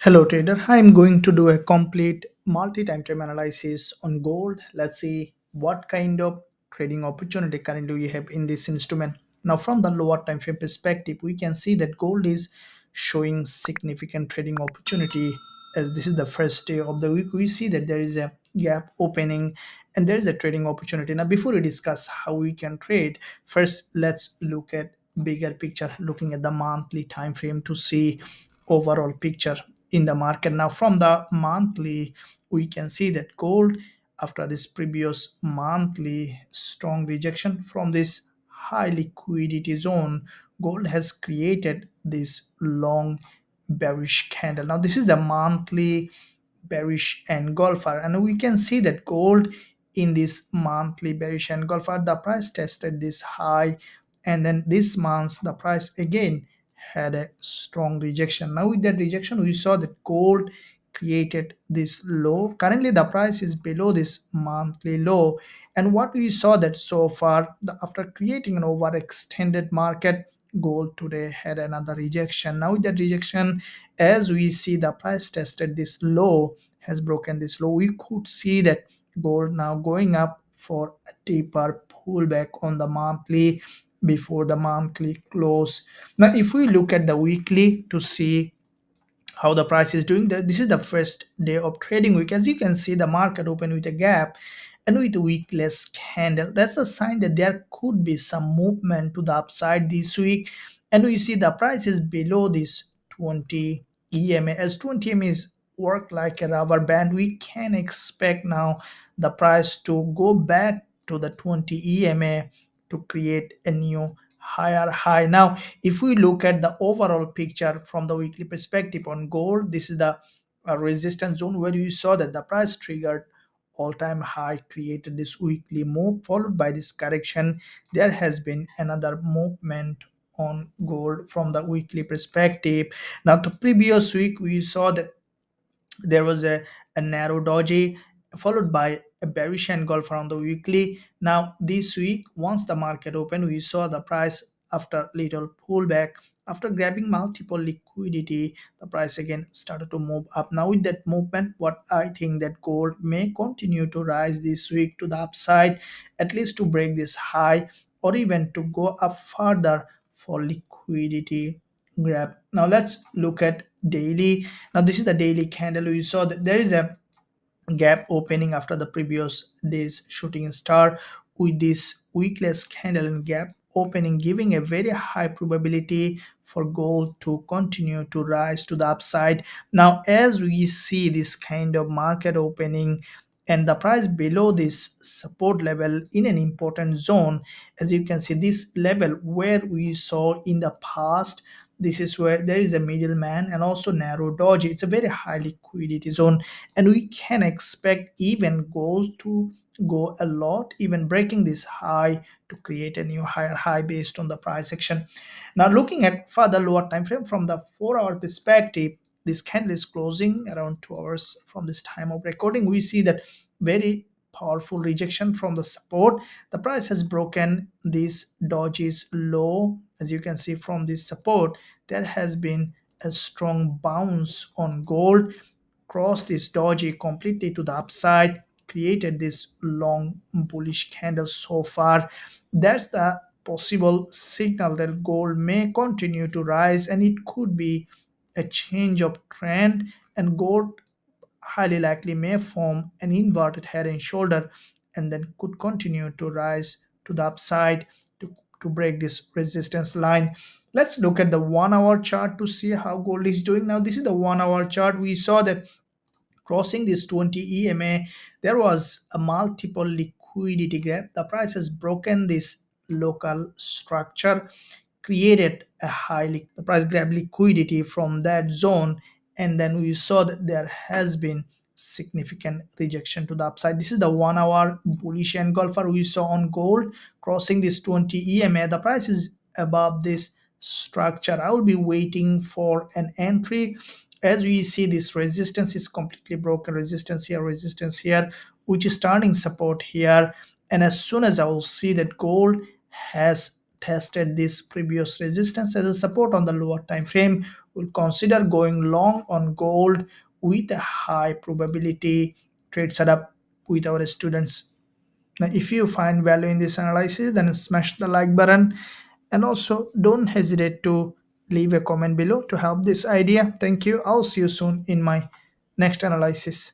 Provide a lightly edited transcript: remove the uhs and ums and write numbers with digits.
Hello trader, I'm going to do a complete multi-time frame analysis on gold. Let's see what kind of trading opportunity currently we have in this instrument. Now from the lower time frame perspective, we can see that gold is showing significant trading opportunity. As this is the first day of the week, we see that there is a gap opening and there is a trading opportunity. Now before we discuss how we can trade, first let's look at bigger picture, looking at the monthly time frame to see overall picture in the market. Now from the monthly, we can see that gold, after this previous monthly strong rejection from this high liquidity zone, gold has created this long bearish candle. Now this is the monthly bearish engulfer, and we can see that gold in this monthly bearish engulfer, the price tested this high, and then this month the price again had a strong rejection. Now with that rejection, we saw that gold created this low. Currently the price is below this monthly low, and what we saw that so far, after creating an overextended market, gold today had another rejection. Now with that rejection, as we see the price tested this low, has broken this low, we could see that gold now going up for a deeper pullback on the monthly before the monthly close. Now if we look at the weekly to see how the price is doing, this is the first day of trading. You can see the market open with a gap and with a weakless candle. That's a sign that there could be some movement to the upside this week. And we see the price is below this 20 EMA. As 20 EMA is work like a rubber band, we can expect now the price to go back to the 20 EMA to create a new higher high. Now if we look at the overall picture from the weekly perspective on gold, this is the resistance zone where you saw that the price triggered all-time high, created this weekly move followed by this correction. There has been another movement on gold from the weekly perspective. Now the previous week we saw that there was a narrow doji followed by a bearish engulf around the weekly. Now this week, once the market opened, we saw the price after little pullback, after grabbing multiple liquidity, the price again started to move up. Now with that movement, what I think that gold may continue to rise this week to the upside, at least to break this high or even to go up further for liquidity grab. Now let's look at daily. Now this is the daily candle. We saw that there is a gap opening after the previous day's shooting star, with this weakless candle and gap opening giving a very high probability for gold to continue to rise to the upside. Now as we see this kind of market opening and the price below this support level in an important zone, as you can see this level where we saw in the past, this is where there is a middleman and also narrow doji. It's a very high liquidity zone, and we can expect even gold to go a lot, even breaking this high to create a new higher high based on the price action. Now looking at further lower time frame from the 4-hour perspective, this candle is closing around 2 hours from this time of recording. We see that very powerful rejection from the support. The price has broken this doji's low. As you can see from this support, there has been a strong bounce on gold, crossed this doji completely to the upside, created this long bullish candle so far. That's the possible signal that gold may continue to rise, and it could be a change of trend, and gold highly likely may form an inverted head and shoulder and then could continue to rise to the upside to break this resistance line. Let's look at the 1 hour chart to see how gold is doing. Now this is the 1 hour chart. We saw that crossing this 20 EMA, there was a multiple liquidity gap. The price has broken this local structure, created a the price grabbed liquidity from that zone, and then we saw that there has been significant rejection to the upside. This is the 1 hour bullish engulfer we saw on gold, crossing this 20 EMA. The price is above this structure. I will be waiting for an entry. As we see, this resistance is completely broken, resistance here, which is turning support here. And as soon as I will see that gold has tested this previous resistance as a support on the lower time frame, will consider going long on gold with a high probability trade setup with our students. Now, if you find value in this analysis, then smash the like button, and also don't hesitate to leave a comment below to help this idea. Thank you. I'll see you soon in my next analysis.